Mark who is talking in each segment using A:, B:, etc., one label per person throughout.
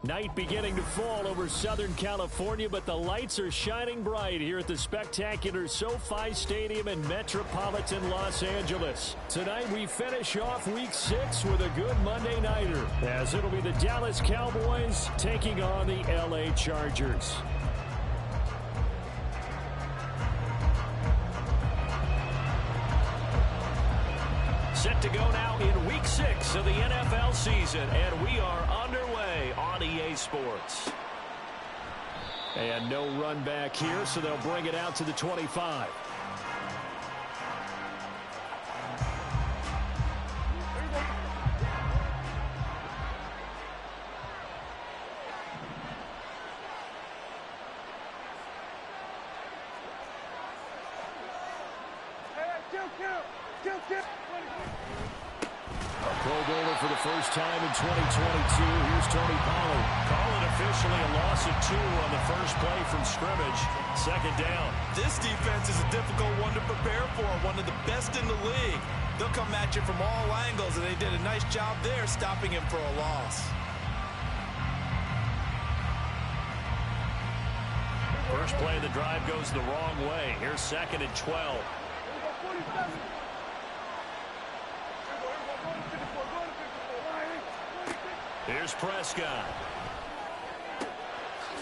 A: Night beginning to fall over Southern California, but the lights are shining bright here at the spectacular SoFi Stadium in metropolitan Los Angeles. Tonight we finish off Week 6 with a good Monday nighter, as it'll be the Dallas Cowboys taking on the LA Chargers. Set to go now in Week 6 of the NFL season, and we are underway on EA Sports. And no run back here, so they'll bring it out to the 25. Pro Bowler for the first time in 2022. Here's Tony Pollard.
B: Call it officially a loss of 2 on the first play from scrimmage. Second down.
C: This defense is a difficult one to prepare for. One of the best in the league. They'll come at you from all angles, and they did a nice job there stopping him for a loss.
B: First play of the drive goes the wrong way. Here's 2nd and 12. Here's Prescott.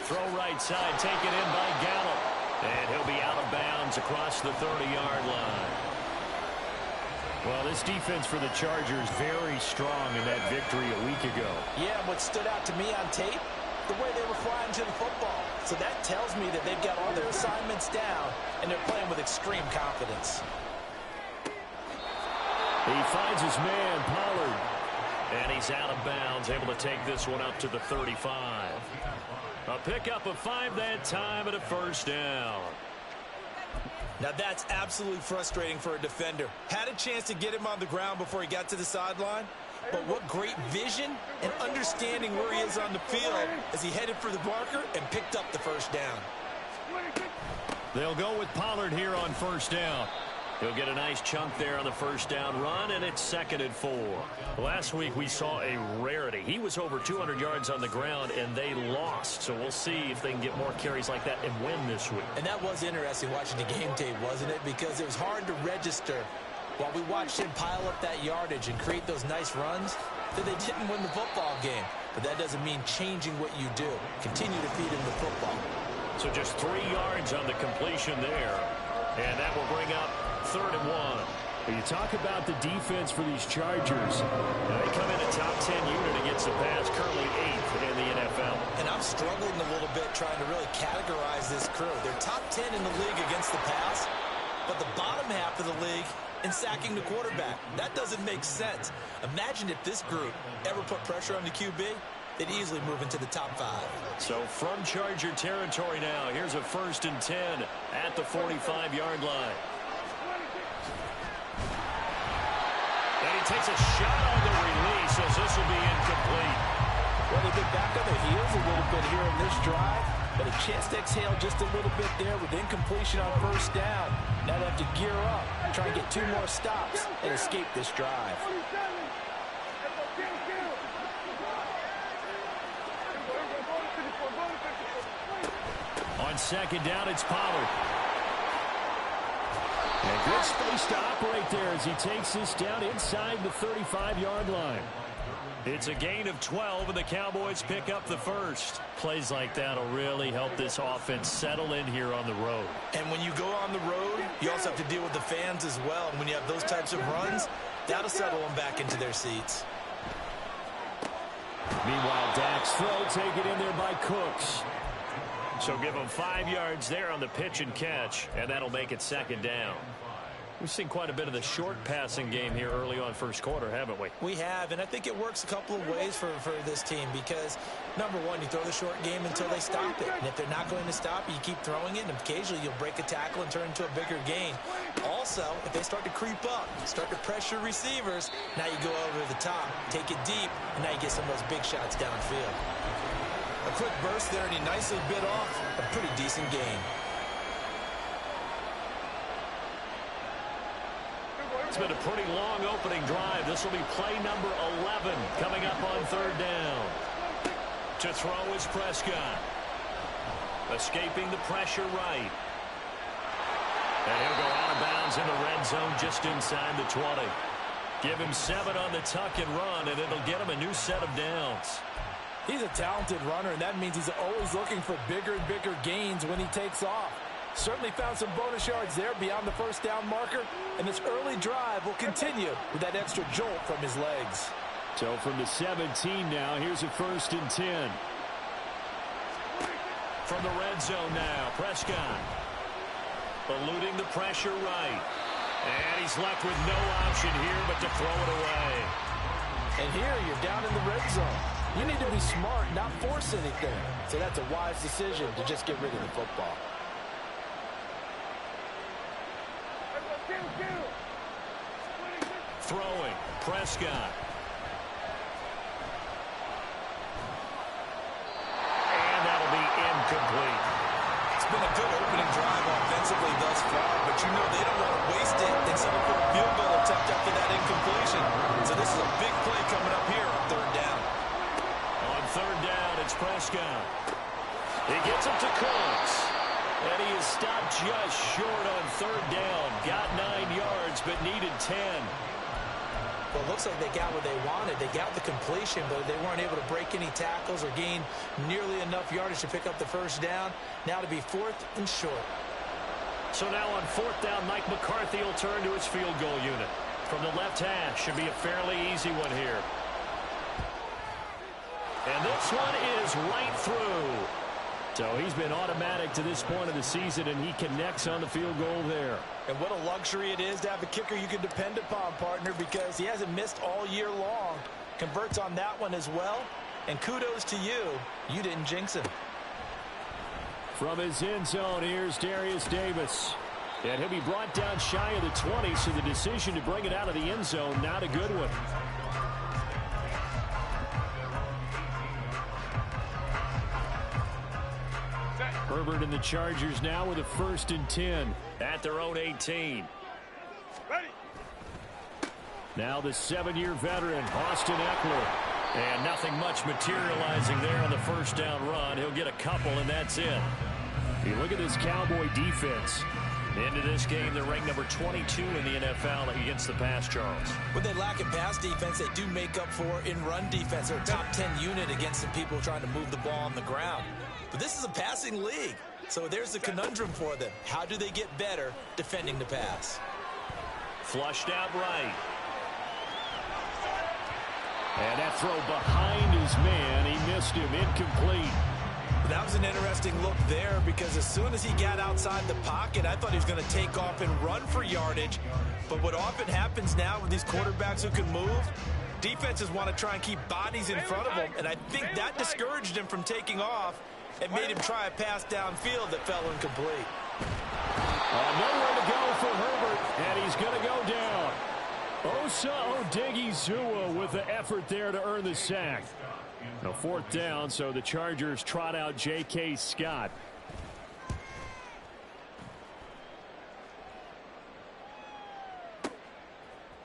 B: Throw right side, taken in by Gallup. And he'll be out of bounds across the 30-yard line. Well, this defense for the Chargers very strong in that victory a week ago.
D: Yeah, what stood out to me on tape, the way they were flying to the football. So that tells me that they've got all their assignments down, and they're playing with extreme confidence.
A: He finds his man, Pollard.
B: And he's out of bounds, able to take this one up to the 35. A pickup of 5 that time and a first down.
C: Now that's absolutely frustrating for a defender. Had a chance to get him on the ground before he got to the sideline. But what great vision and understanding where he is on the field as he headed for the marker and picked up the first down.
B: They'll go with Pollard here on first down. He'll get a nice chunk there on the first down run, and it's 2nd and 4. Last week we saw a rarity. He was over 200 yards on the ground, and they lost. So we'll see if they can get more carries like that and win this week.
D: And that was interesting watching the game tape, wasn't it? Because it was hard to register while we watched him pile up that yardage and create those nice runs that they didn't win the football game. But that doesn't mean changing what you do. Continue to feed him the football.
B: So just 3 yards on the completion there. And that will bring up 3rd and 1.
A: When you talk about the defense for these Chargers,
B: they come in a top 10 unit against the pass, currently 8th in the NFL.
C: And I'm struggling a little bit trying to really categorize this crew. They're top 10 in the league against the pass, but the bottom half of the league in sacking the quarterback. That doesn't make sense. Imagine if this group ever put pressure on the QB, they'd easily move into the top 5.
B: So from Charger territory now, here's a 1st and 10 at the 45-yard line. And he takes a shot on the release as this will be incomplete.
D: Well, they've been back on their heels a little bit here in this drive, but a chance to exhale just a little bit there with incompletion on first down. Now they have to gear up, try and get 2 more stops and escape this drive.
A: on 2nd down, it's Pollard. And good space to operate there as he takes this down inside the 35-yard line.
B: It's a gain of 12, and the Cowboys pick up the first. Plays like that will really help this offense settle in here on the road.
C: And when you go on the road, you also have to deal with the fans as well. And when you have those types of runs, that'll settle them back into their seats.
A: Meanwhile, Dak's throw taken in there by Cooks.
B: So give them 5 yards there on the pitch and catch, and that'll make it 2nd down. We've seen quite a bit of the short passing game here early on first quarter, haven't we?
D: We have, and I think it works a couple of ways for this team because, number one, you throw the short game until they stop it. And if they're not going to stop it, you keep throwing it, and occasionally you'll break a tackle and turn into a bigger gain. Also, if they start to creep up, start to pressure receivers, now you go over the top, take it deep, and now you get some of those big shots downfield.
C: A quick burst there, and he nicely bit off a pretty decent gain.
B: It's been a pretty long opening drive. This will be play number 11 coming up on 3rd down. To throw is Prescott. Escaping the pressure right. And he'll go out of bounds in the red zone just inside the 20. Give him 7 on the tuck and run, and it'll get him a new set of downs.
D: He's a talented runner, and that means he's always looking for bigger and bigger gains when he takes off. Certainly found some bonus yards there beyond the first down marker, and this early drive will continue with that extra jolt from his legs.
A: So from the 17 now, here's a 1st and 10.
B: From the red zone now, Prescott. Eluding the pressure right. And he's left with no option here but to throw it away.
D: And here you're down in the red zone. You need to be smart, not force anything. So that's a wise decision to just get rid of the football.
B: Throwing, Prescott. And that'll be incomplete.
C: It's been a good opening drive offensively thus far, but you know they don't want to waste it and settle for a field goal attempt after that incompletion. So this is a big play coming up here on 3rd down.
B: On 3rd down, it's Prescott. He gets it to Cooks. And he is stopped just short on 3rd down. Got 9 yards, but needed 10.
D: Well, it looks like they got what they wanted. They got the completion, but they weren't able to break any tackles or gain nearly enough yardage to pick up the 1st down. Now to be 4th and short.
B: So now on 4th down, Mike McCarthy will turn to his field goal unit. From the left hash, should be a fairly easy one here. And this one is right through.
A: So he's been automatic to this point of the season, and he connects on the field goal there.
D: And what a luxury it is to have a kicker you can depend upon, partner, because he hasn't missed all year long. Converts on that one as well. And kudos to you. You didn't jinx him.
A: From his end zone, here's Darius Davis. And he'll be brought down shy of the 20, so the decision to bring it out of the end zone, not a good one. Herbert and the Chargers now with a 1st and 10.
B: At their own 18.
E: Ready.
A: Now the 7-year veteran, Austin Eckler.
B: And nothing much materializing there on the 1st down run. He'll get a couple, and that's it.
A: You look at this Cowboy defense.
B: Into this game, they're ranked number 22 in the NFL against the pass, Charles.
D: When they lack in pass defense, they do make up for in run defense. They're a top 10 unit against the people trying to move the ball on the ground. But this is a passing league. So there's the conundrum for them. How do they get better defending the pass?
B: Flushed out right.
A: And that throw behind his man. He missed him. Incomplete.
D: That was an interesting look there because as soon as he got outside the pocket, I thought he was going to take off and run for yardage. But what often happens now with these quarterbacks who can move, defenses want to try and keep bodies in front of them. And I think that discouraged him from taking off and made him try a pass downfield that fell incomplete.
A: Nowhere to go for Herbert, and he's going to go down. Osa Odigizua with the effort there to earn the sack. Now 4th down, so the Chargers trot out J.K. Scott.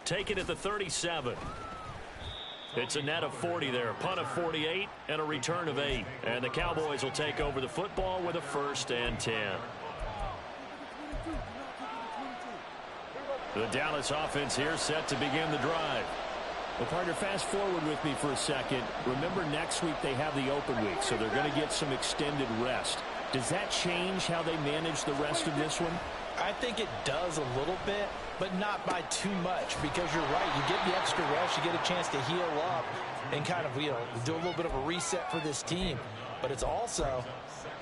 B: Take it at the 37. It's a net of 40 there. Punt of 48 and a return of 8. And the Cowboys will take over the football with a 1st and 10. The Dallas offense here set to begin the drive.
A: Well, partner, fast forward with me for a second. Remember, next week they have the open week, so they're going to get some extended rest. Does that change how they manage the rest of this one?
D: I think it does a little bit, but not by too much, because you're right. You get the extra rest, you get a chance to heal up and kind of, do a little bit of a reset for this team. But it's also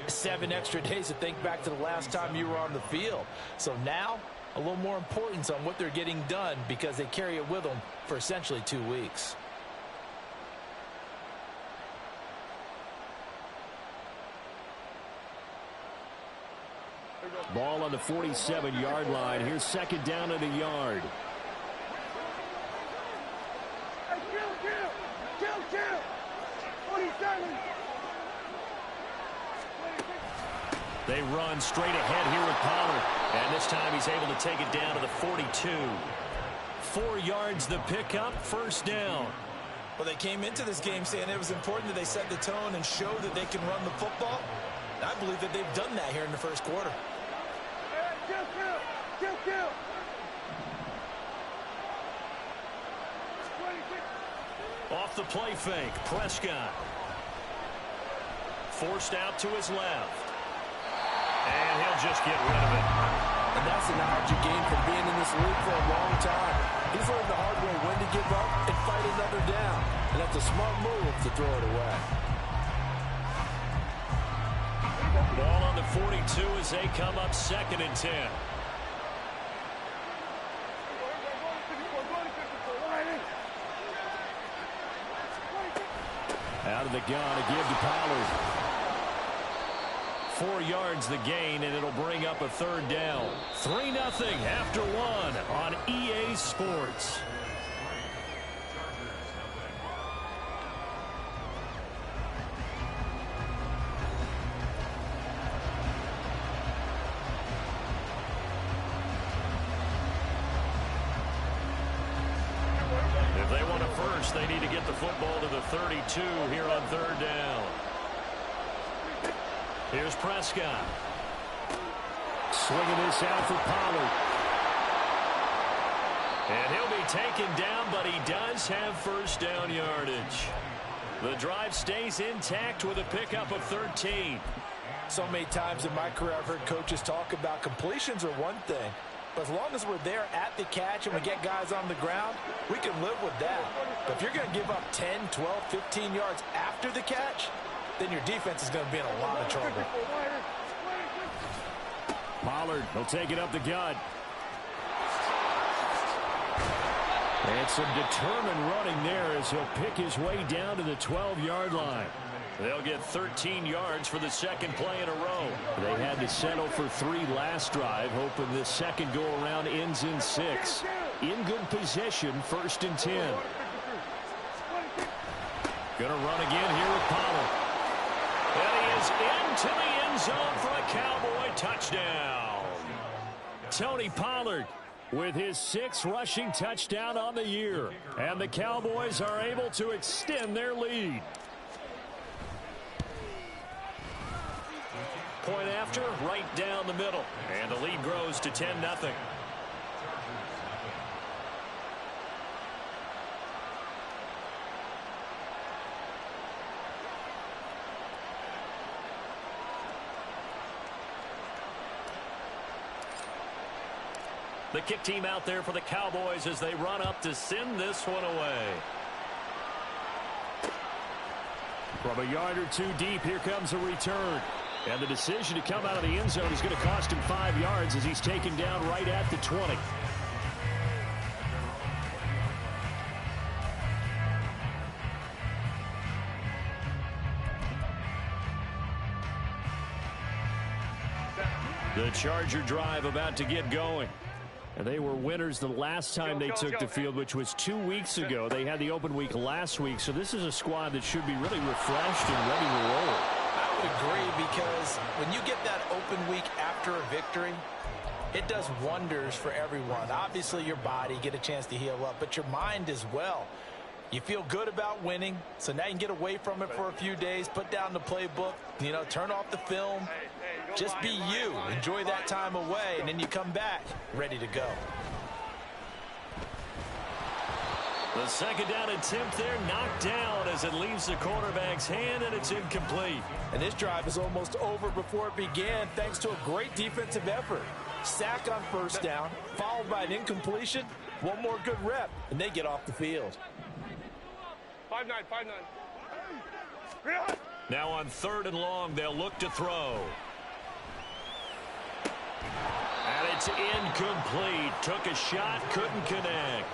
D: 7 extra days to think back to the last time you were on the field. So now, a little more importance on what they're getting done because they carry it with them for essentially 2 weeks.
A: Ball on the 47-yard line. Here's 2nd down and a yard.
E: Kill. 47.
B: They run straight ahead here with Pollard. And this time he's able to take it down to the 42. 4 yards the pickup, 1st down.
D: Well, they came into this game saying it was important that they set the tone and show that they can run the football. And I believe that they've done that here in the first quarter.
E: Kill.
B: Off the play fake, Prescott. Forced out to his left. And he'll just get rid of it.
F: And that's an knowledge you gain from being in this league for a long time. He's learned the hard way when to give up and fight another down. And that's a smart move to throw it away.
B: Ball on the 42 as they come up 2nd and 10.
A: Out of the gun, a give to Pollard. 4 yards the gain, and it'll bring up a 3rd down. 3-0 after 1 on EA Sports.
B: If they want a first, they need to get the football to the 32 here on 3rd down. Here's Prescott.
A: Swinging this out for Pollard.
B: And he'll be taken down, but he does have 1st down yardage. The drive stays intact with a pickup of 13.
D: So many times in my career I've heard coaches talk about completions are one thing. But as long as we're there at the catch and we get guys on the ground, we can live with that. But if you're going to give up 10, 12, 15 yards after the catch, then your defense is going to be in a lot of trouble.
A: Pollard will take it up the gut. And some determined running there as he'll pick his way down to the 12-yard line.
B: They'll get 13 yards for the 2nd play in a row.
A: They had to settle for 3 last drive, hoping this second go-around ends in 6. In good position, 1st and 10.
B: Going to run again here with Pollard. And he is into the end zone for a Cowboy touchdown.
A: Tony Pollard with his 6th rushing touchdown on the year. And the Cowboys are able to extend their lead.
B: Point after, right down the middle. And the lead grows to 10-0. The kick team out there for the Cowboys as they run up to send this one away.
A: From a yard or 2 deep, here comes a return. And the decision to come out of the end zone is going to cost him 5 yards as he's taken down right at the 20. The Charger drive about to get going. And they were winners the last time they took the field, which was 2 weeks ago. They had the open week last week, so this is a squad that should be really refreshed and ready to roll.
D: I would agree, because when you get that open week after a victory, it does wonders for everyone. Obviously, your body, get a chance to heal up, but your mind as well. You feel good about winning, so now you can get away from it for a few days, put down the playbook, turn off the film. Just be you. Enjoy that time away, and then you come back ready to go.
B: The 2nd down attempt there knocked down as it leaves the quarterback's hand, and it's incomplete.
D: And this drive is almost over before it began thanks to a great defensive effort. Sack on 1st down, followed by an incompletion. One more good rep, and they get off the field.
E: 5-9.
B: Now on 3rd and long, they'll look to throw. And it's incomplete. Took a shot, couldn't connect.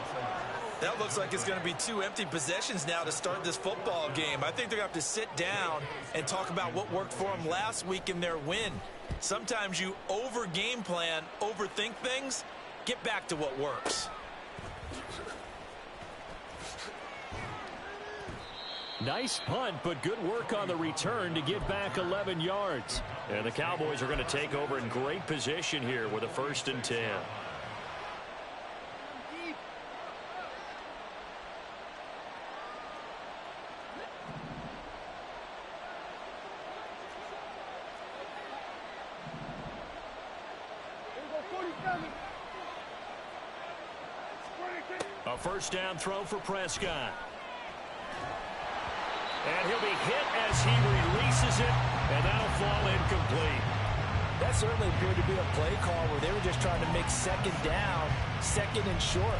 C: That looks like it's going to be 2 empty possessions now to start this football game. I think they're going to have to sit down and talk about what worked for them last week in their win. Sometimes you over-game plan, overthink things. Get back to what works.
A: Nice punt, but good work on the return to get back 11 yards.
B: And the Cowboys are going to take over in great position here with a 1st and 10. first down throw for Prescott. And he'll be hit as he releases it, and that'll fall incomplete.
D: That certainly appeared to be a play call where they were just trying to make second down, second and short.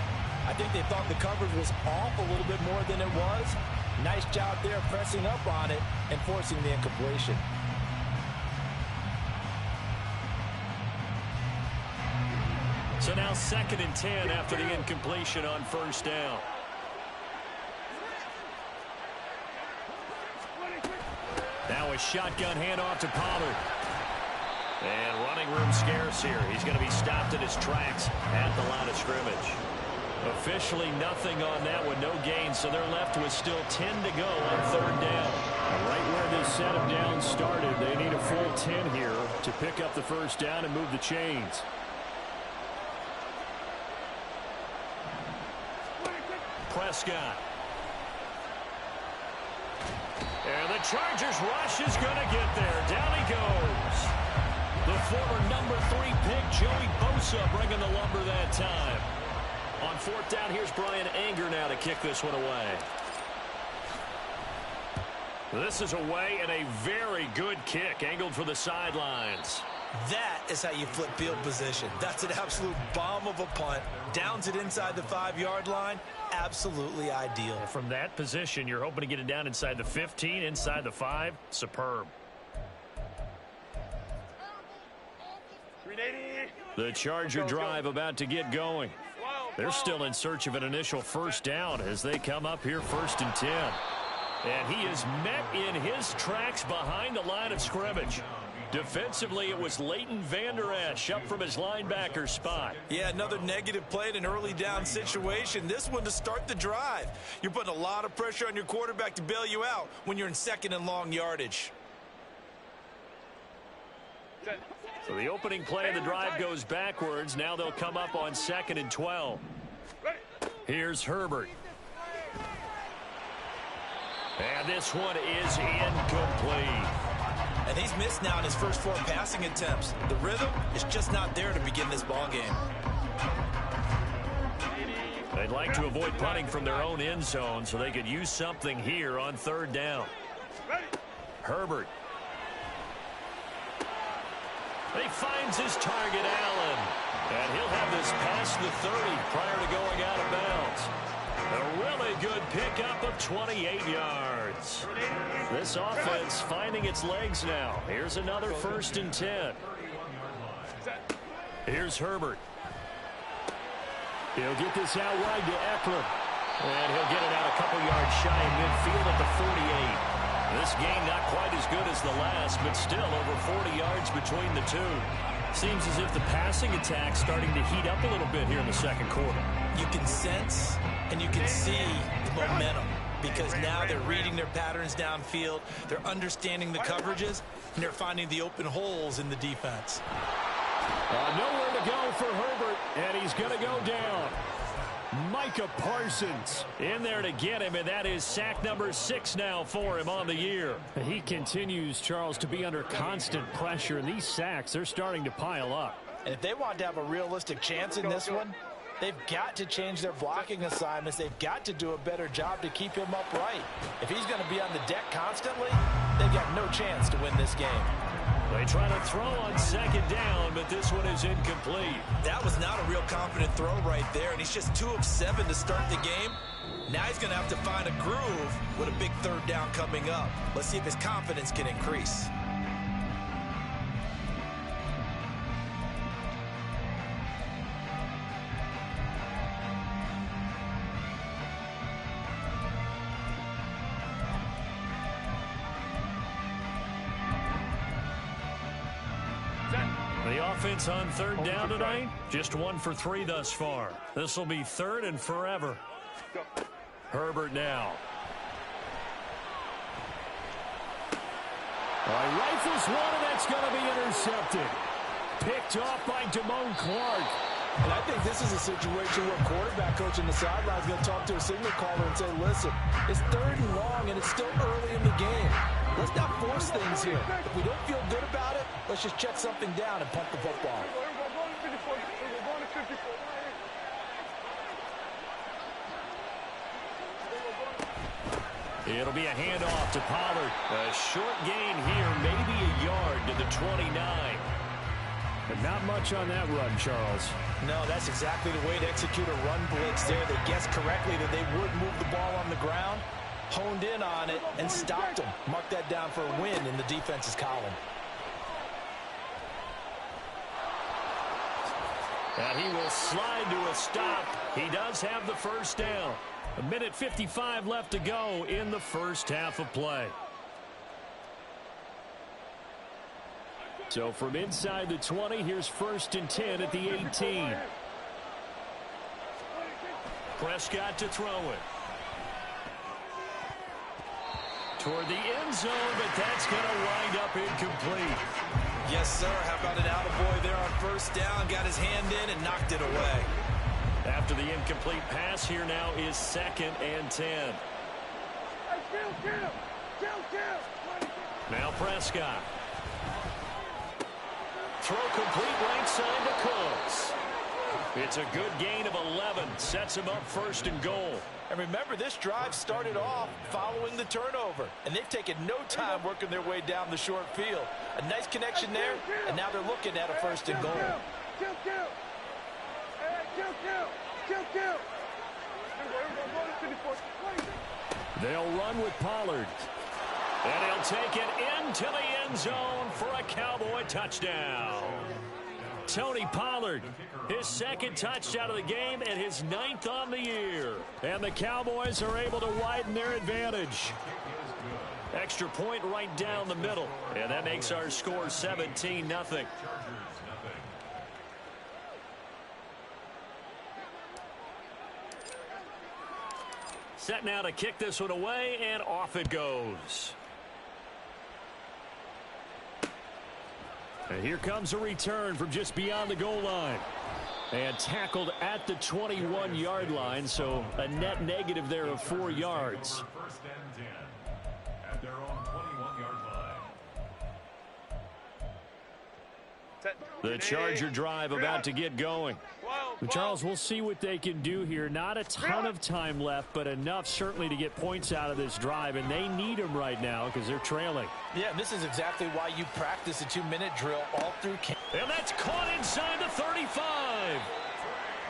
D: I think they thought the coverage was off a little bit more than it was. Nice job there pressing up on it and forcing the incompletion.
B: So now 2nd and 10 after the incompletion on first down. Now a shotgun handoff to Pollard. And running room scarce here. He's going to be stopped in his tracks at the line of scrimmage. Officially nothing on that one, no gain, so they're left with still 10 to go on 3rd down.
A: Right where this set of downs started, they need a full 10 here to pick up the first down and move the chains.
B: Prescott. And the Chargers rush is going to get there. Down he goes. The former number 3 pick, Joey Bosa, bringing the lumber that time. On 4th down, here's Brian Anger now to kick this one away. This is away and a very good kick, angled for the sidelines.
C: That is how you flip field position. That's an absolute bomb of a punt. Downs it inside the 5-yard line. Absolutely ideal.
B: From that position, you're hoping to get it down inside the 15, inside the 5. Superb.
A: The Charger drive about to get going. They're still in search of an initial first down as they come up here 1st and 10.
B: And he is met in his tracks behind the line of scrimmage. Defensively, it was Leighton Vander Esch up from his linebacker spot.
C: Yeah, another negative play in an early down situation. This one to start the drive. You're putting a lot of pressure on your quarterback to bail you out when you're in 2nd and long yardage.
B: So the opening play of the drive goes backwards. Now they'll come up on 2nd and 12. Here's Herbert. And this one is incomplete.
C: And he's missed now in his first 4 passing attempts. The rhythm is just not there to begin this ball game.
B: They'd like to avoid punting from their own end zone so they could use something here on 3rd down. Herbert. He finds his target, Allen. And he'll have this past the 30 prior to going out of bounds. A really good pickup of 28 yards. This offense finding its legs now. Here's another 1st and 10. Here's Herbert.
A: He'll get this out wide to Eckler.
B: And he'll get it out a couple yards shy in midfield at the 48. This game not quite as good as the last, but still over 40 yards between the two. Seems as if the passing attack's starting to heat up a little bit here in the 2nd quarter.
C: You can sense and you can see the momentum because now they're reading their patterns downfield, they're understanding the coverages, and they're finding the open holes in the defense.
A: Nowhere to go for Herbert, and he's going to go down. Micah Parsons in there to get him, and that is sack number 6 now for him on the year. He continues, Charles, to be under constant pressure, and these sacks, they're starting to pile up.
D: And if they want to have a realistic chance in this one, they've got to change their blocking assignments. They've got to do a better job to keep him upright. If he's going to be on the deck constantly, they've got no chance to win this game.
B: They try to throw on 2nd down, but this one is incomplete.
C: That was not a real confident throw right there, and he's just 2 of 7 to start the game. Now he's going to have to find a groove with a big 3rd down coming up. Let's see if his confidence can increase.
B: The offense on 3rd down tonight, just 1 for 3 thus far. This will be 3rd and forever. Herbert now.
A: Rifles one, and that's going to be intercepted. Picked off by Damone Clark.
D: And I think this is a situation where quarterback coach in the sideline is going to talk to a signal caller and say, listen, it's 3rd and long, and it's still early in the game. Let's not force things here. If we don't feel good about it, let's just check something down and punt the football.
B: It'll be a handoff to Pollard. A short gain here, maybe a yard to the 29.
A: But not much on that run, Charles.
D: No, that's exactly the way to execute a run blitz there. They guessed correctly that they would move the ball on the ground, honed in on it, and stopped them. Mark that down for a win in the defense's column.
B: And he will slide to a stop. He does have the first down. 1:55 left to go in the first half of play.
A: So from inside the 20, here's 1st and 10 at the 18.
B: Prescott to throw it. Toward the end zone, but that's going to wind up incomplete.
D: Yes, sir. How about an attaboy there on first down? Got his hand in and knocked it away.
B: After the incomplete pass, here now is 2nd and 10. Now Prescott. Throw complete right side to Cooks. It's a good gain of 11. Sets him up 1st and goal.
D: And remember, this drive started off following the turnover. And they've taken no time working their way down the short field. A nice connection there, and now they're looking at a 1st and goal.
A: They'll run with Pollard.
B: And he'll take it into the end zone for a Cowboy touchdown. Tony Pollard, his 2nd touchdown of the game and his 9th on the year.
A: And the Cowboys are able to widen their advantage.
B: Extra point right down the middle. And that makes our score 17-0. Set now to kick this one away, and off it goes.
A: And here comes a return from just beyond the goal line. And tackled at the 21-yard line, so a net negative there of 4 yards.
G: 1st and 10 at their own 21-yard line.
B: The Charger drive about to get going.
A: Well, Charles, we'll see what they can do here. Not a ton of time left, but enough certainly to get points out of this drive, and they need them right now because they're trailing.
D: Yeah, and this is exactly why you practice a 2-minute drill all through camp.
B: And that's caught inside the 35.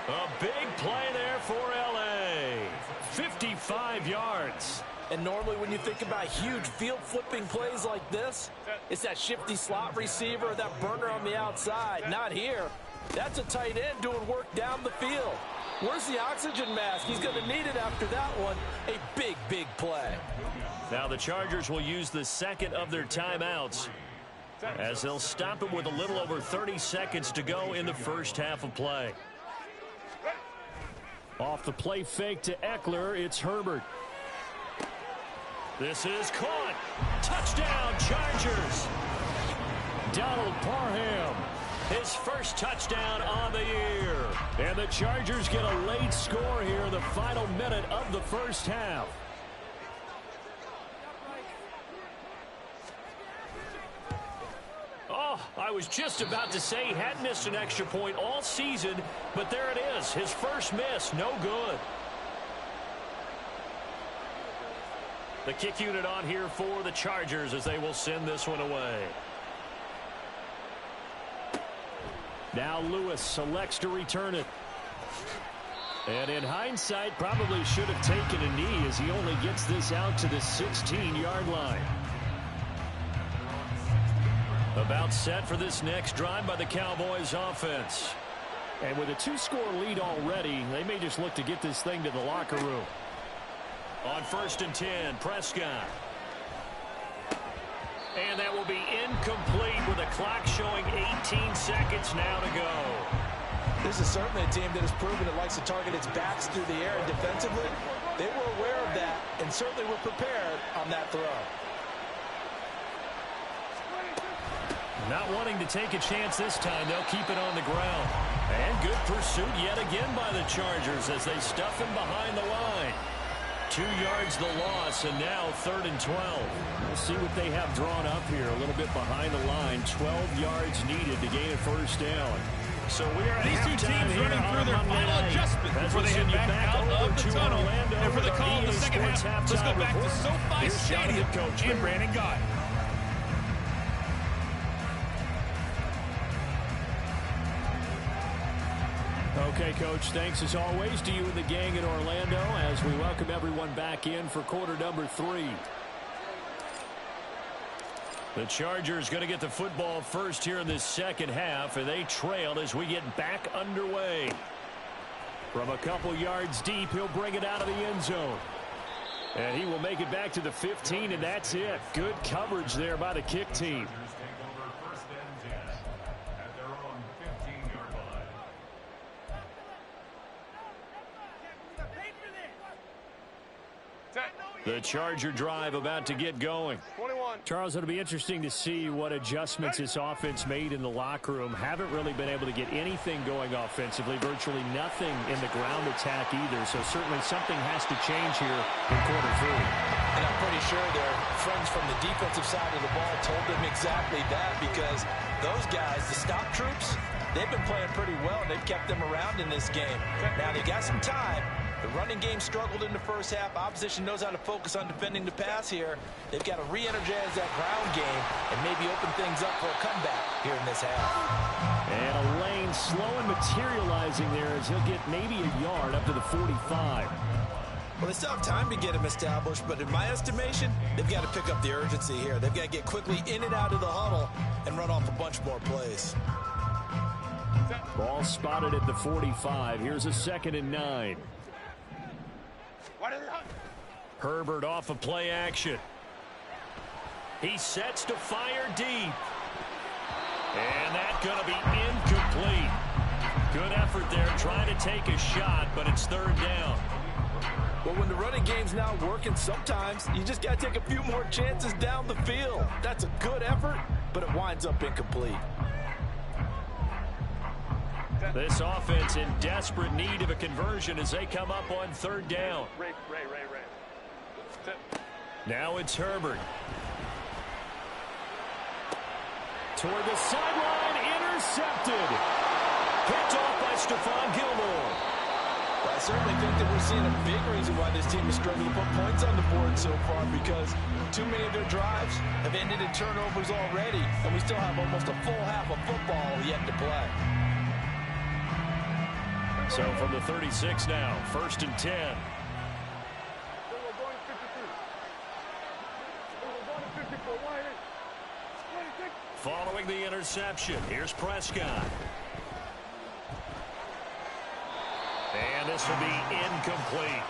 B: A big play there for L.A. 55 yards.
D: And normally when you think about huge field-flipping plays like this, it's that shifty slot receiver or that burner on the outside. Not here. That's a tight end doing work down the field. Where's the oxygen mask? He's going to need it after that one. A big, big play.
B: Now the Chargers will use the 2nd of their timeouts as they'll stop it with a little over 30 seconds to go in the first half of play.
A: Off the play fake to Eckler, it's Herbert.
B: This is caught. Touchdown, Chargers.
A: Donald Parham.
B: His first touchdown on the year.
A: And the Chargers get a late score here in the final minute of the first half.
B: Oh, I was just about to say he hadn't missed an extra point all season, but there it is. His first miss, no good. The kick unit on here for the Chargers as they will send this one away.
A: Now Lewis selects to return it. And in hindsight, probably should have taken a knee as he only gets this out to the 16-yard line.
B: About set for this next drive by the Cowboys offense.
A: And with a 2-score lead already, they may just look to get this thing to the locker room.
B: On 1st and 10, Prescott. And that will be incomplete with the clock showing 18 seconds now to go.
D: This is certainly a team that has proven it likes to target its backs through the air, and defensively, they were aware of that and certainly were prepared on that throw.
B: Not wanting to take a chance this time, they'll keep it on the ground. And good pursuit yet again by the Chargers as they stuff him behind the line. 2 yards the loss, and now 3rd and 12.
A: We'll see what they have drawn up here. A little bit behind the line. 12 yards needed to gain a first down. So we are at
H: These two
A: halftime
H: teams
A: here
H: running through
A: on
H: their
A: Monday
H: final
A: night.
H: adjustment
A: As
H: before
A: we
H: they
A: send
H: head
A: you
H: back out
A: over
H: of the
A: to
H: tunnel.
A: Orlando
H: And for the
A: with
H: call
A: our
H: of the
A: EA
H: second
A: Sports
H: half, let's go
A: halftime
H: back to
A: report.
H: SoFi
A: Here's
H: Stadium
A: Jonathan Coachman.
H: and Brandon Guy.
A: Okay, Coach, thanks as always to you and the gang in Orlando as we welcome everyone back in for quarter number 3. The Chargers going to get the football first here in this second half, and they trail as we get back underway. From a couple yards deep, he'll bring it out of the end zone. And he will make it back to the 15, and that's it. Good coverage there by the kick team.
G: Take over first and 10 at their own 15-yard line.
A: The Charger drive about to get going.
E: 21.
A: Charles, it'll be interesting to see what adjustments this offense made in the locker room. Haven't really been able to get anything going offensively, virtually nothing in the ground attack either. So certainly something has to change here in quarter 3.
D: And I'm pretty sure their friends from the defensive side of the ball told them exactly that, because those guys, the stop troops, they've been playing pretty well. They've kept them around in this game. Now they got some time. The running game struggled in the first half. Opposition knows how to focus on defending the pass here. They've got to re-energize that ground game and maybe open things up for a comeback here in this half.
A: And a lane slow and materializing there as he'll get maybe a yard up to the 45.
D: Well, they still have time to get him established, but in my estimation, they've got to pick up the urgency here. They've got to get quickly in and out of the huddle and run off a bunch more plays.
A: Ball spotted at the 45. Here's a 2nd and 9. Herbert off of play action. He sets to fire deep. And that's going to be incomplete. Good effort there trying to take a shot, but it's 3rd down.
F: Well, when the running game's not working, sometimes you just got to take a few more chances down the field. That's a good effort, but it winds up incomplete.
A: This offense in desperate need of a conversion as they come up on 3rd down.
E: Ray.
A: Now it's Herbert. Toward the sideline, intercepted. Picked off by Stephon Gilmore.
D: Well, I certainly think that we're seeing a big reason why this team is struggling to put points on the board so far, because too many of their drives have ended in turnovers already, and we still have almost a full half of football yet to play.
A: So from the 36 now, 1st and 10. Following the interception, here's Prescott. And this will be incomplete.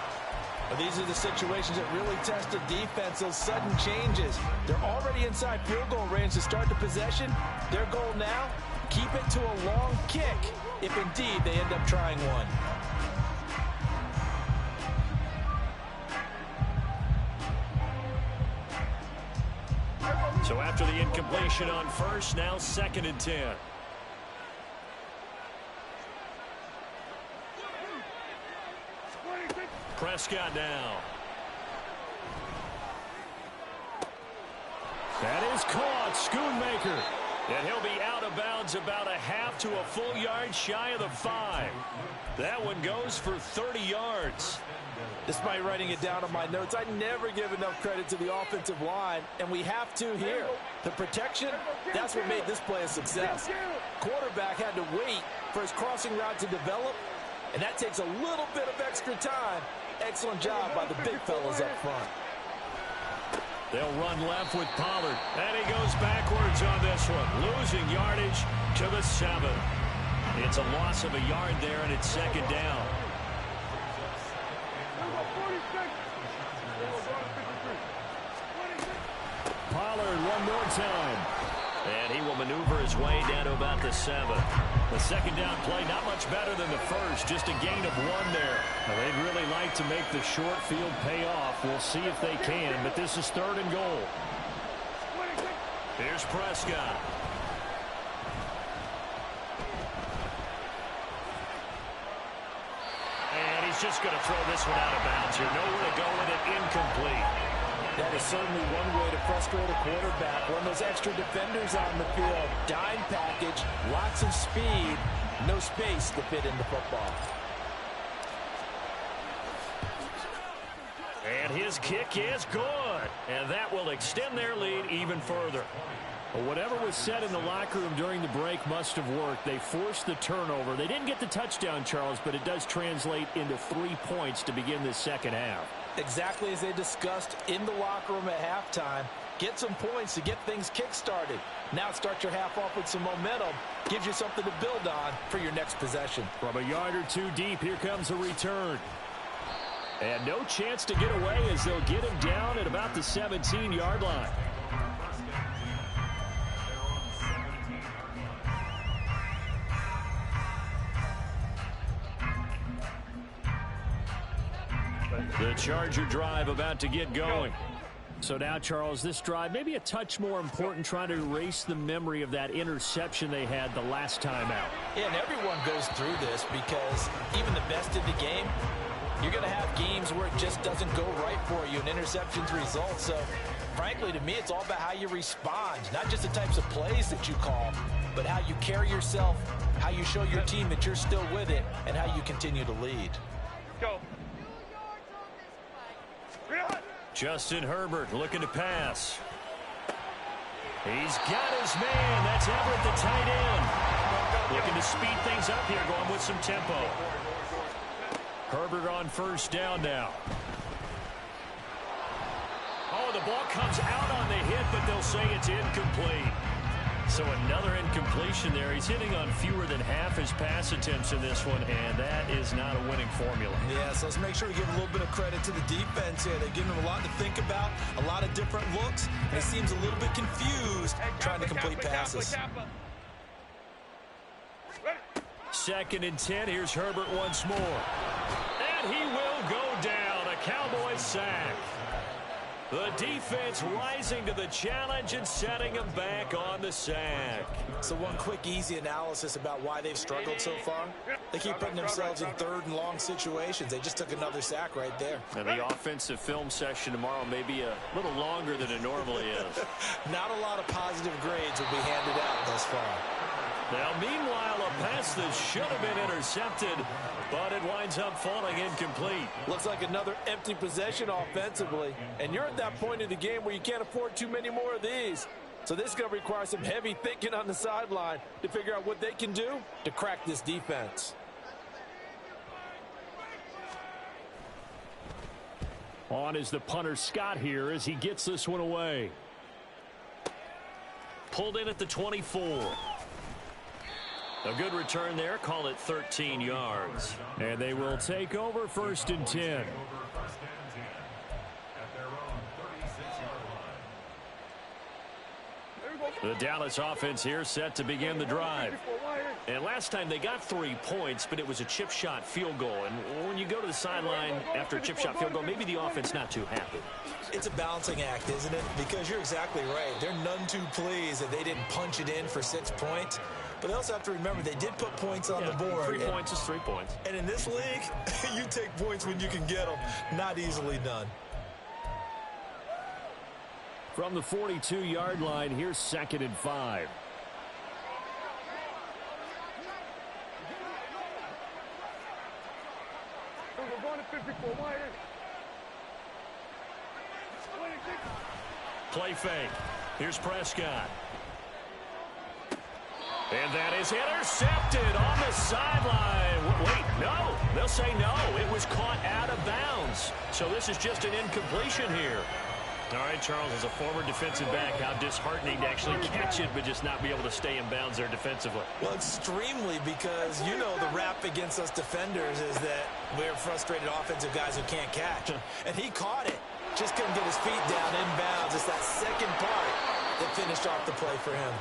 D: Well, these are the situations that really test a defense, those sudden changes. They're already inside field goal range to start the possession. Their goal now, keep it to a long kick, if indeed they end up trying one.
A: So after the incompletion on 1st, now 2nd and 10. Prescott now. That is caught. Schoonmaker. And he'll be out of bounds about a half to a full yard shy of the 5. That one goes for 30 yards.
F: Despite writing it down on my notes, I never give enough credit to the offensive line, and we have to here. The protection, that's what made this play a success. Quarterback had to wait for his crossing route to develop, and that takes a little bit of extra time. Excellent job by the big fellas up front.
A: They'll run left with Pollard. And he goes backwards on this one. Losing yardage to the 7. It's a loss of a yard there, and it's 2nd down. Pollard one more time. And he will maneuver his way down to about the 7. The 2nd down play, not much better than the first. Just a gain of 1 there. Now, they'd really like to make the short field pay off. We'll see if they can, but this is 3rd and goal. Here's Prescott. And he's just going to throw this one out of bounds here. Nowhere to go with it. Incomplete.
D: That
F: that is certainly one way to frustrate a quarterback. Run those extra defenders on the field. Dime package, lots of speed, no space to fit into football.
B: And his kick is good. And that will extend their lead even further.
A: Well, whatever was said in the locker room during the break must have worked. They forced the turnover. They didn't get the touchdown, Charles, but it does translate into 3 points to begin this second half.
F: Exactly as they discussed in the locker room at halftime. Get some points to get things kick-started. Now start your half off with some momentum. Gives you something to build on for your next possession.
A: From a yard or two deep, here comes a return. And no chance to get away as they'll get him down at about the 17-yard line. The Charger drive about to get going. So now, Charles, this drive maybe a touch more important, trying to erase the memory of that interception they had the last time out.
D: Yeah, and everyone goes through this because even the best in the game, you're going to have games where it just doesn't go right for you and interceptions result. So, frankly, to me, it's all about how you respond, not just the types of plays that you call, but how you carry yourself, how you show your team that you're still with it, and how you continue to lead.
E: Go.
B: Justin Herbert looking to pass. He's got his man. That's Everett, the tight end. Looking to speed things up here, going with some tempo. Herbert on first down now. Oh, the ball comes out on the hit, but they'll say it's incomplete. So another incompletion there. He's hitting on fewer than half his pass attempts in this one, and that is not a winning formula.
D: Yeah, so let's make sure we give a little bit of credit to the defense here. They've given him a lot to think about, a lot of different looks, and he seems a little bit confused trying to complete passes.
B: 2nd and 10. Here's Herbert once more. And he will go down. A Cowboys sack. The defense rising to the challenge and setting them back on the sack.
D: So one quick, easy analysis about why they've struggled so far. They keep putting themselves in 3rd and long situations. They just took another sack right there.
B: And the offensive film session tomorrow may be a little longer than it normally is.
D: Not a lot of positive grades will be handed out thus far.
B: Now, meanwhile, a pass that should have been intercepted, but it winds up falling incomplete.
F: Looks like another empty possession offensively. And you're at that point in the game where you can't afford too many more of these. So this is going to require some heavy thinking on the sideline to figure out what they can do to crack this defense.
A: On is the punter Scott here as he gets this one away.
B: Pulled in at the 24. A good return there. Call it 13 yards.
A: And they will take over 1st and 10. The Dallas offense here set to begin the drive.
B: And last time they got 3 points, but it was a chip shot field goal. And when you go to the sideline after a chip shot field goal, maybe the offense not too happy.
D: It's a balancing act, isn't it? Because you're exactly right. They're none too pleased that they didn't punch it in for 6 points. But they also have to remember they did put points on the board.
B: 3 points is 3 points.
D: And in this league, you take points when you can get them. Not easily done.
A: From the 42-yard line, here's 2nd and 5.
B: Play fake. Here's Prescott. And that is intercepted on the sideline. Wait, no. They'll say no. It was caught out of bounds. So this is just an incompletion here. All right, Charles, as a former defensive back, how disheartening to actually catch it but just not be able to stay in bounds there defensively.
D: Well, extremely, because you know the rap against us defenders is that we're frustrated offensive guys who can't catch. And he caught it. Just couldn't get his feet down in bounds. It's that second part that finished off the play for him.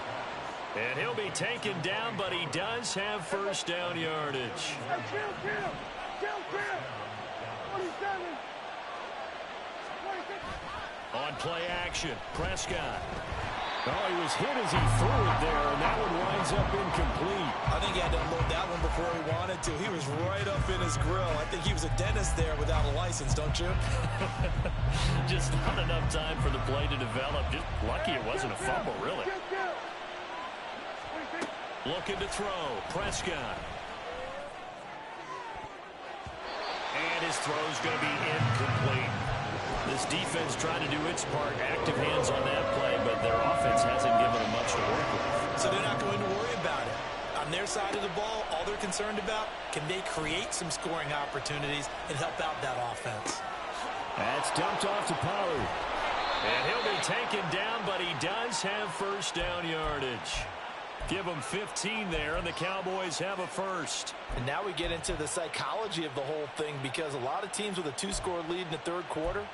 B: And he'll be taken down, but he does have 1st down yardage. On play action, Prescott.
A: Oh, he was hit as he threw it there, and that one winds up incomplete.
D: I think he had to unload that one before he wanted to. He was right up in his grill. I think he was a dentist there without a license, don't you?
B: Just not enough time for the play to develop. Just lucky it wasn't a fumble, really. Looking to throw. Prescott. And his throw's going to be incomplete. This defense trying to do its part. Active hands on that play, but their offense hasn't given them much to work with.
D: So they're not going to worry about it. On their side of the ball, all they're concerned about, can they create some scoring opportunities and help out that offense?
A: That's dumped off to Pollard.
B: And he'll be taken down, but he does have first down yardage. Give them 15 there, and the Cowboys have a first.
F: And now we get into the psychology of the whole thing, because a lot of teams with a 2-score lead in the third quarter,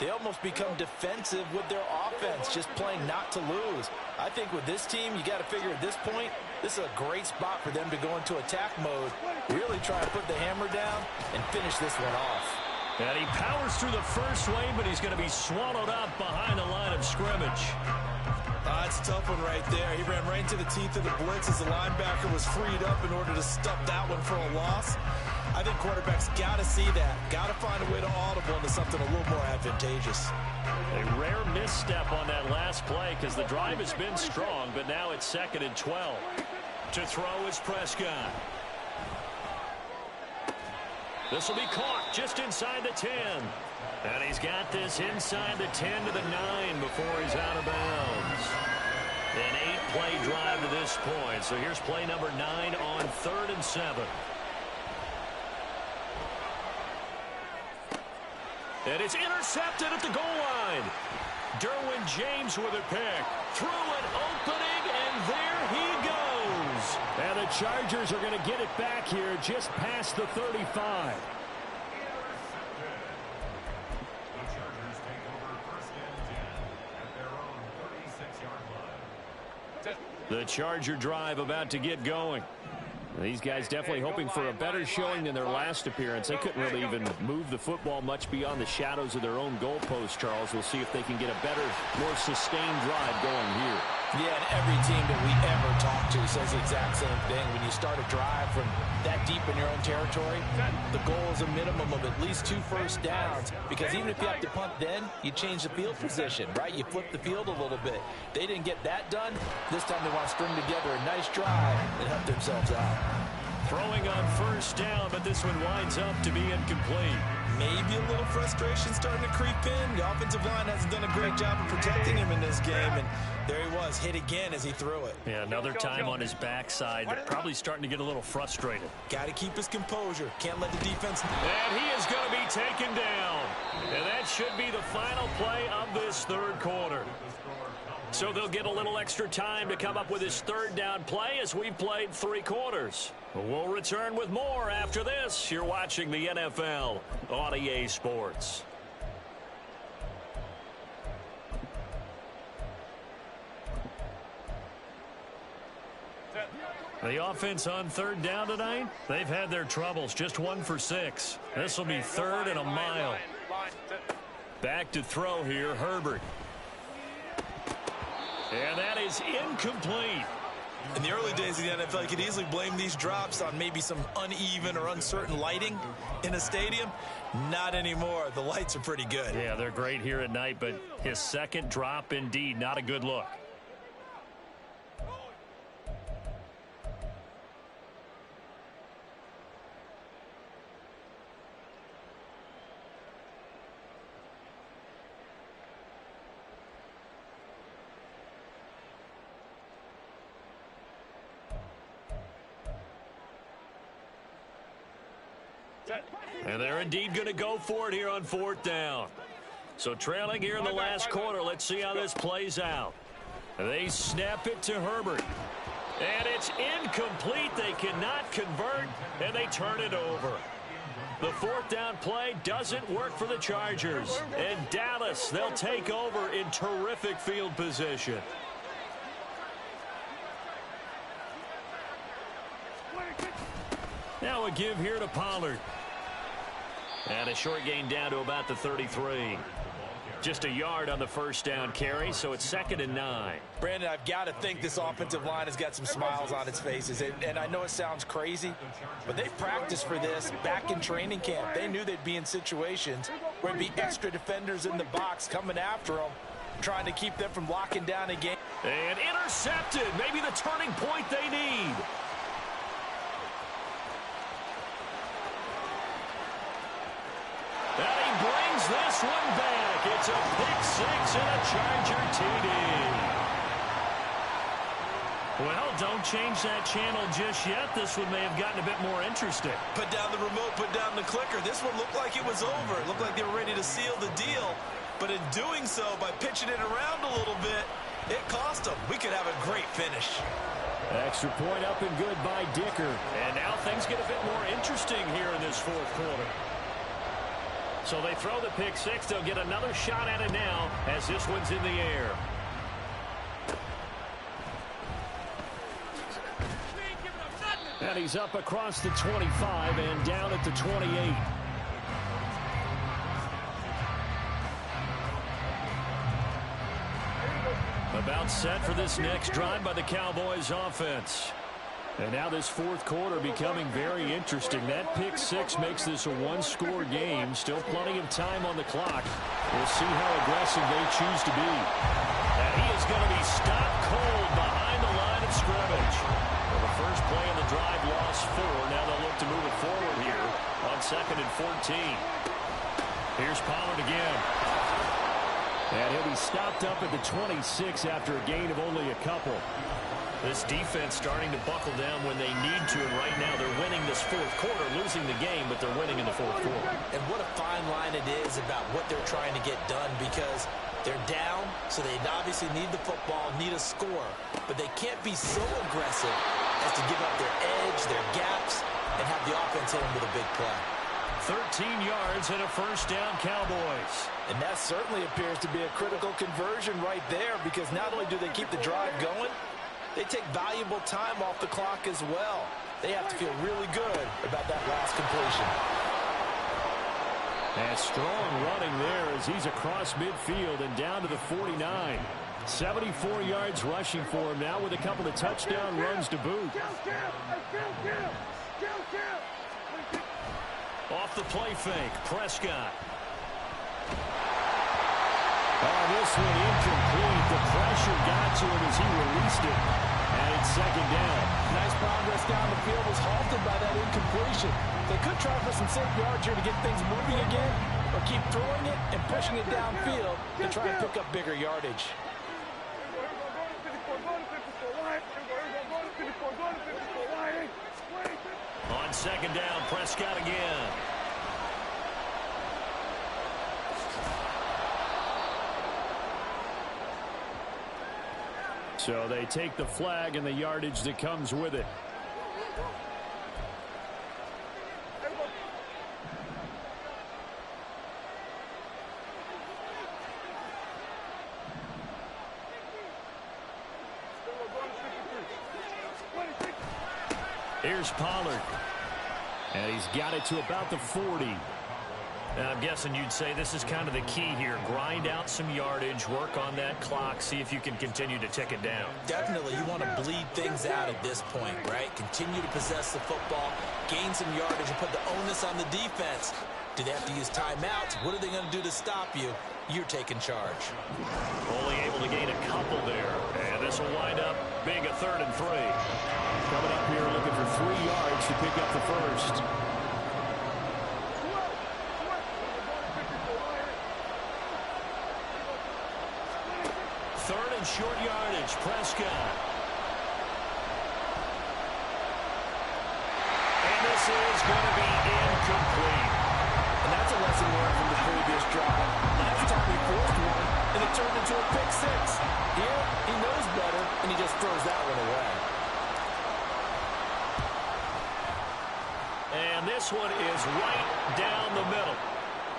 F: they almost become defensive with their offense, just playing not to lose. I think with this team, you got to figure at this point, this is a great spot for them to go into attack mode, really try to put the hammer down and finish this one off.
B: And he powers through the first wave, but he's going to be swallowed up behind the line of scrimmage.
D: That's a tough one right there. He ran right into the teeth of the blitz as the linebacker was freed up in order to stop that one for a loss. I think quarterbacks got to see that. Got to find a way to audible into something a little more advantageous.
B: A rare misstep on that last play because the drive has been strong, but now it's 2nd and 12. To throw is Prescott. This will be caught just inside the 10. And he's got this inside the 10 to the 9 before he's out of bounds. An 8-play drive to this point. So here's play number 9 on 3rd and 7. And it's intercepted at the goal line. Derwin James with a pick. Through an opening, and there he goes.
A: And the Chargers are going to get it back here just past the 35.
B: The Charger drive about to get going.
A: These guys definitely hoping for a better showing than their last appearance. They couldn't really even move the football much beyond the shadows of their own goalpost, Charles. We'll see if they can get a better, more sustained drive going here.
F: Yeah, and every team that we ever talk to says the exact same thing. When you start a drive from that deep in your own territory, the goal is a minimum of at least 2 first downs, because even if you have to punt then, you change the field position, right? You flip the field a little bit. They didn't get that done. This time they want to string together a nice drive and help themselves out.
B: Throwing on first down, but this one winds up to be incomplete.
D: Maybe a little frustration starting to creep in. The offensive line hasn't done a great job of protecting him in this game, and there he was, hit again as he threw it.
B: Yeah, another time on his backside, probably starting to get a little frustrated.
D: Got to keep his composure. Can't let the defense...
B: And he is going to be taken down. And that should be the final play of this third quarter. So they'll get a little extra time to come up with his third down play as we've played 3 quarters. We'll return with more after this. You're watching the NFL on EA Sports. The offense on third down tonight, they've had their troubles. Just 1 for 6. This will be 3rd and a mile. Back to throw here, Herbert. And that is incomplete.
D: In the early days of the NFL, you could easily blame these drops on maybe some uneven or uncertain lighting in a stadium. Not anymore. The lights are pretty good.
B: Yeah, they're great here at night, but his second drop, indeed, not a good look. And they're indeed going to go for it here on 4th down. So trailing here in the last quarter, let's see how this plays out. They snap it to Herbert. And it's incomplete. They cannot convert, and they turn it over. The 4th down play doesn't work for the Chargers. And Dallas, they'll take over in terrific field position. Now a give here to Pollard. And a short gain down to about the 33. Just a yard on the first down carry, so it's 2nd and 9.
F: Brandon, I've got to think this offensive line has got some smiles on its faces. And I know it sounds crazy, but they've practiced for this back in training camp. They knew they'd be in situations where there'd be extra defenders in the box coming after them, trying to keep them from locking down a game.
B: And intercepted. Maybe the turning point they need. And he brings this one back. It's a pick six and a Charger TD. Well, don't change that channel just yet. This one may have gotten a bit more interesting.
C: Put down the remote, put down the clicker. This one looked like it was over. It looked like they were ready to seal the deal. But in doing so, by pitching it around a little bit, it cost them. We could have a great finish.
A: Extra point up and good by Dicker.
B: And now things get a bit more interesting here in this fourth quarter. So they throw the pick six. They'll get another shot at it now as this one's in the air.
A: And he's up across the 25 and down at the 28. About set for this next drive by the Cowboys offense. And now this fourth quarter becoming very interesting. That pick six makes this a one-score game. Still plenty of time on the clock. We'll see how aggressive they choose to be.
B: And he is going to be stopped cold behind the line of scrimmage. Well, the first play of the drive lost 4. Now they'll look to move it forward here on 2nd and 14. Here's Pollard again.
A: And he'll be stopped up at the 26 after a gain of only a couple.
B: This defense starting to buckle down when they need to, and right now they're winning this fourth quarter, losing the game, but they're winning in the fourth quarter.
D: And what a fine line it is about what they're trying to get done, because they're down, so they obviously need the football, need a score, but they can't be so aggressive as to give up their edge, their gaps, and have the offense hit them with a big play.
B: 13 yards and a first down, Cowboys.
F: And that certainly appears to be a critical conversion right there, because not only do they keep the drive going, they take valuable time off the clock as well. They have to feel really good about that last completion.
A: And strong running there as he's across midfield and down to the 49. 74 yards rushing for him now with a couple of touchdown runs to boot.
B: Off the play fake, Prescott.
A: Oh, this one incomplete. The pressure got to him as he released it. And it's 2nd down.
F: Nice progress down the field was halted by that incompletion. They could try for some safe yards here to get things moving again, or keep throwing it and pushing it downfield to try and pick up bigger yardage.
B: On 2nd down, Prescott again.
A: So they take the flag and the yardage that comes with it. Here's Pollard. And he's got it to about the 40.
B: Now, I'm guessing you'd say this is kind of the key here. Grind out some yardage, work on that clock, see if you can continue to tick it down.
D: Definitely, you want to bleed things out at this point, right? Continue to possess the football, gain some yardage, and put the onus on the defense. Do they have to use timeouts? What are they going to do to stop you? You're taking charge.
B: Only able to gain a couple there. And this will wind up being a 3rd and 3.
A: Coming up here looking for 3 yards to pick up the first.
B: Third and short yardage, Prescott. And this is going to be incomplete.
F: And that's a lesson learned from the previous drive. Last time he forced one, and it turned into a pick six. Here, he knows better, and he just throws that one away.
B: And this one is right down the middle.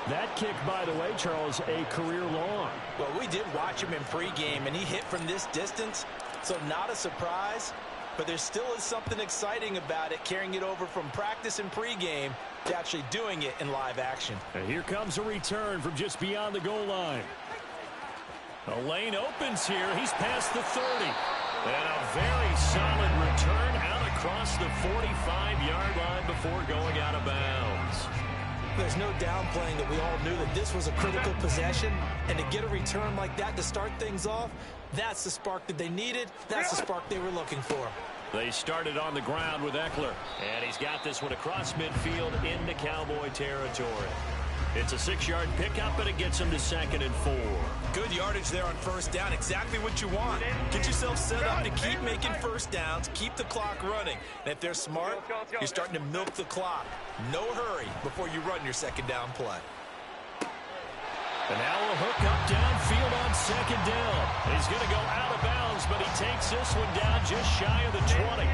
A: That kick, by the way, Charles, a career long.
D: Well, we did watch him in pregame, and he hit from this distance, so not a surprise. but there still is something exciting about it, carrying it over from practice and pregame to actually doing it in live action.
A: And here comes a return from just beyond the goal line. The lane opens here. He's past the 30. And a very solid return out across the 45-yard line before going out of bounds.
D: There's no downplaying that we all knew that this was a critical possession, and to get a return like that to start things off, that's the spark that they needed. That's the spark they were looking for.
A: They started on the ground with Eckler.
B: And he's got this one across midfield into Cowboy territory. It's a 6-yard pickup, and it gets him to 2nd and 4.
D: Good yardage there on first down. Exactly what you want. Get yourself set up to keep making first downs, keep the clock running. And if they're smart, you're starting to milk the clock. No hurry before you run your second down play.
A: And now a hook up downfield on 2nd down. He's going to go out of bounds, but he takes this one down just shy of the 20.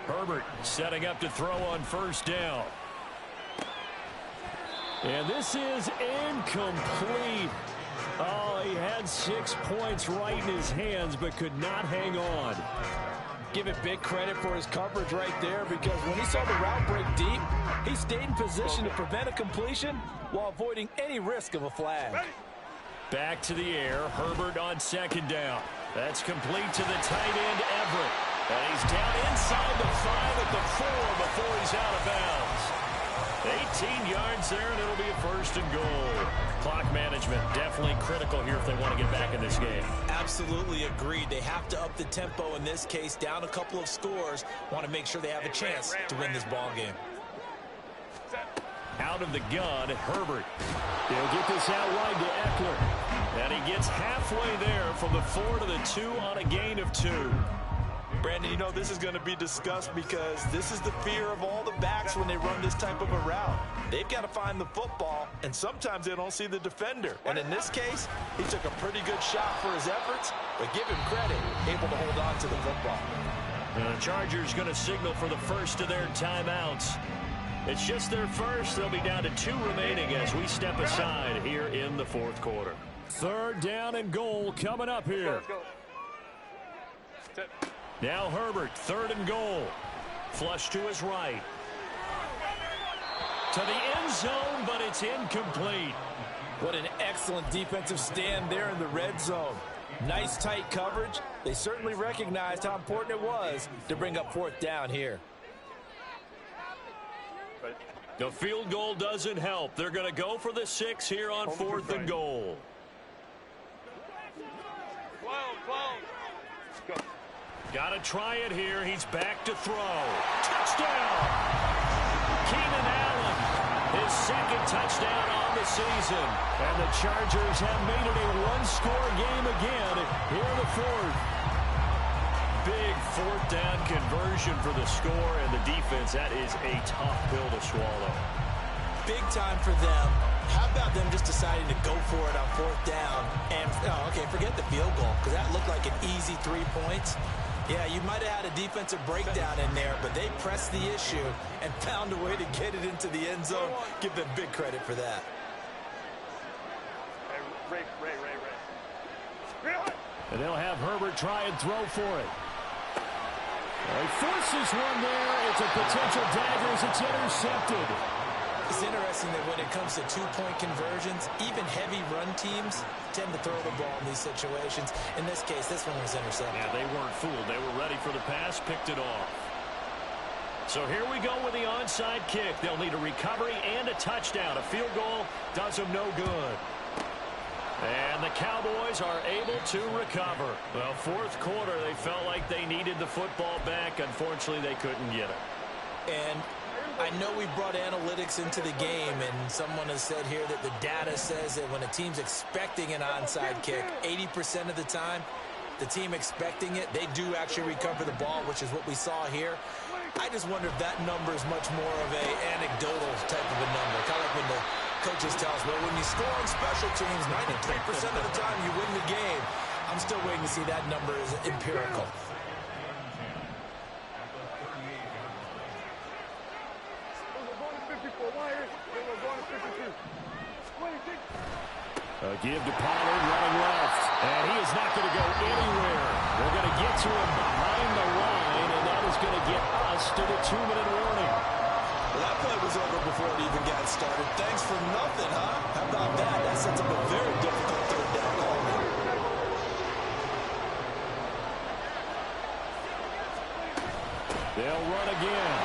A: Herbert setting up to throw on first down. And this is incomplete. Oh, he had 6 points right in his hands, but could not hang on.
F: Give it big credit for his coverage right there, because when he saw the route break deep, he stayed in position to prevent a completion while avoiding any risk of a flag.
A: Back to the air. Herbert on 2nd down. That's complete to the tight end, Everett. And he's down inside the 5 at the 4 before he's out of bounds. 18 yards there, and it'll be a 1st and goal. Clock management definitely critical here if they want to get back in this game.
D: Absolutely agreed. They have to up the tempo in this case, down a couple of scores. Want to make sure they have a chance to win this ball game.
A: Out of the gun, Herbert. He'll get this out wide to Eckler. And he gets halfway there from the 4 to the 2 on a gain of 2.
D: Brandon, you know this is going to be discussed because this is the fear of all the backs when they run this type of a route. They've got to find the football, and sometimes they don't see the defender. And in this case, he took a pretty good shot for his efforts, but give him credit, able to hold on to the football.
A: The Chargers going to signal for the first of their timeouts. It's just their first. They'll be down to 2 remaining as we step aside here in the 4th quarter. 3rd down and goal coming up here. Now Herbert, 3rd and goal. Flush to his right. To the end zone, but it's incomplete.
F: What an excellent defensive stand there in the red zone. Nice tight coverage. They certainly recognized how important it was to bring up 4th down here.
A: The field goal doesn't help. They're going to go for the 6 here on 4th and goal. Got to try it here. He's back to throw. Touchdown! Keenan Allen, his 2nd touchdown on the season. And the Chargers have made it a 1-score game again here in the 4th. Big 4th down conversion for the score, and the defense, that is a tough pill to swallow.
D: Big time for them. How about them just deciding to go for it on 4th down? And, okay, forget the field goal, because that looked like an easy 3 points. Yeah, you might have had a defensive breakdown in there, but they pressed the issue and found a way to get it into the end zone. Give them big credit for that.
A: And they'll have Herbert try and throw for it. He forces one there. It's a potential dagger as it's intercepted.
D: It's interesting that when it comes to 2-point conversions, even heavy run teams tend to throw the ball in these situations. In this case, this one was intercepted.
A: Yeah, they weren't fooled. They were ready for the pass, picked it off. So here we go with the onside kick. They'll need a recovery and a touchdown. A field goal does them no good. And the Cowboys are able to recover. Well, 4th quarter, they felt like they needed the football back. Unfortunately, they couldn't get it.
D: And I know we brought analytics into the game, and someone has said here that the data says that when a team's expecting an onside kick, 80% of the time, the team expecting it, they do actually recover the ball, which is what we saw here. I just wonder if that number is much more of an anecdotal type of a number. Kind of like when the coaches tell us, well, when you score on special teams, 93% of the time you win the game. I'm still waiting to see that number is empirical.
A: A give to Pollard running left. And he is not going to go anywhere. We're going to get to him behind the line, and that is going to get us to the 2-minute warning.
D: Well, that play was over before it even got started. Thanks for nothing, huh? How about that? That sets up a very difficult third down call now.
A: They'll run again.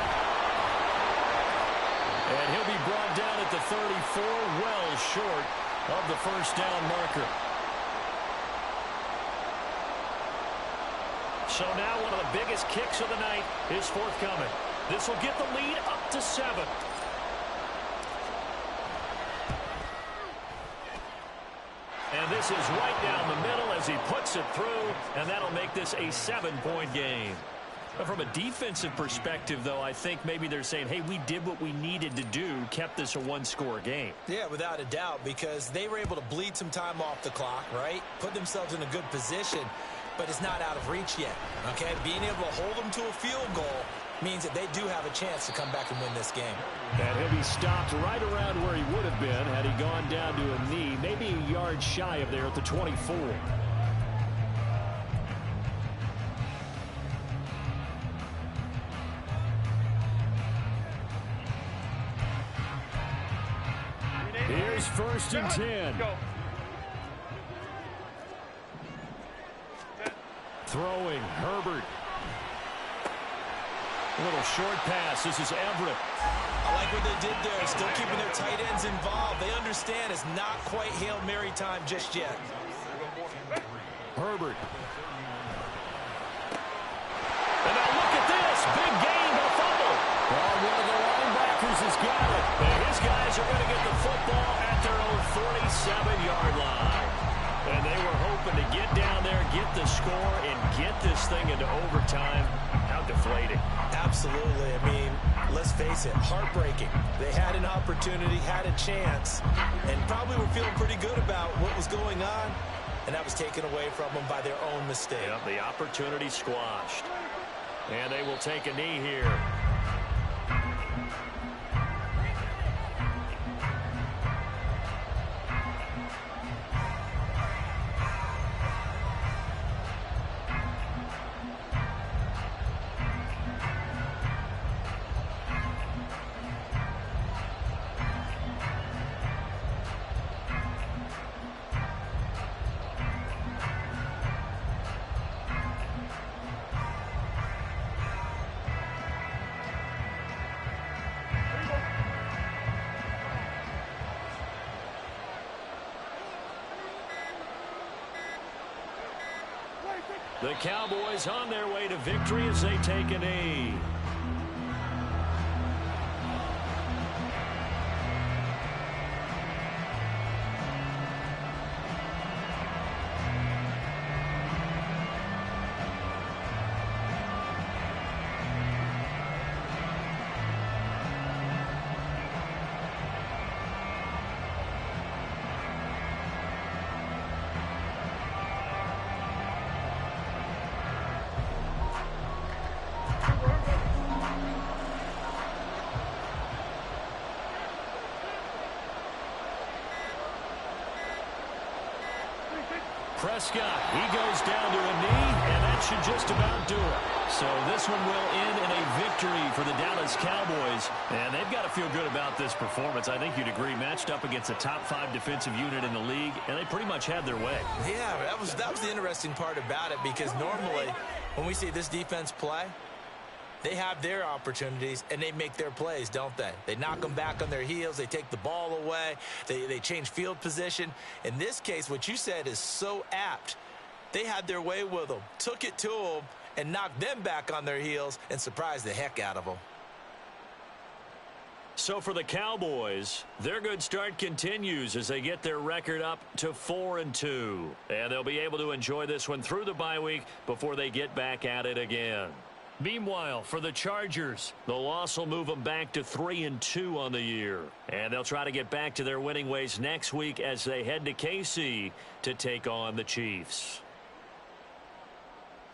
A: And he'll be brought down at the 34, well short of the first down marker.
B: So now one of the biggest kicks of the night is forthcoming. This will get the lead up to 7. And this is right down the middle as he puts it through, and that'll make this a 7-point game. But from a defensive perspective, though, I think maybe they're saying, hey, we did what we needed to do, kept this a one-score game.
D: Yeah, without a doubt, because they were able to bleed some time off the clock, right? Put themselves in a good position, but it's not out of reach yet, okay? Being able to hold them to a field goal means that they do have a chance to come back and win this game.
A: And he'll be stopped right around where he would have been had he gone down to a knee, maybe a yard shy of there at the 24. Here's 1st and 10.
E: Go.
A: Throwing, Herbert. A little short pass. This is Everett.
D: I like what they did there, still keeping their tight ends involved. They understand it's not quite Hail Mary time just yet.
A: Herbert. And now look at this. Big gain, a fumble. Oh, one of the linebackers has got it.
B: And his guys are going to get the football at their own 47-yard line. And they were hoping to get down there, get the score, and get this thing into overtime. How deflating.
D: Absolutely. I mean, let's face it, heartbreaking. They had an opportunity, had a chance, and probably were feeling pretty good about what was going on, and that was taken away from them by their own mistake.
B: Yep, the opportunity squashed. And they will take a knee here. The Cowboys on their way to victory as they take a knee. Prescott, he goes down to a knee, and that should just about do it. So this one will end in a victory for the Dallas Cowboys, and they've got to feel good about this performance. I think you'd agree, matched up against a top 5 defensive unit in the league, and they pretty much had their way.
D: Yeah, that was the interesting part about it, because normally when we see this defense play, they have their opportunities, and they make their plays, don't they? They knock them back on their heels. They take the ball away. They change field position. In this case, what you said is so apt. They had their way with them, took it to them, and knocked them back on their heels and surprised the heck out of them.
B: So for the Cowboys, their good start continues as they get their record up to 4-2. And they'll be able to enjoy this one through the bye week before they get back at it again. Meanwhile, for the Chargers, the loss will move them back to 3-2 on the year. And they'll try to get back to their winning ways next week as they head to KC to take on the Chiefs.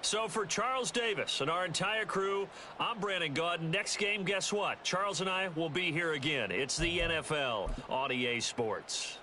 B: So for Charles Davis and our entire crew, I'm Brandon Gaudin. Next game, guess what? Charles and I will be here again. It's the NFL on EA Sports.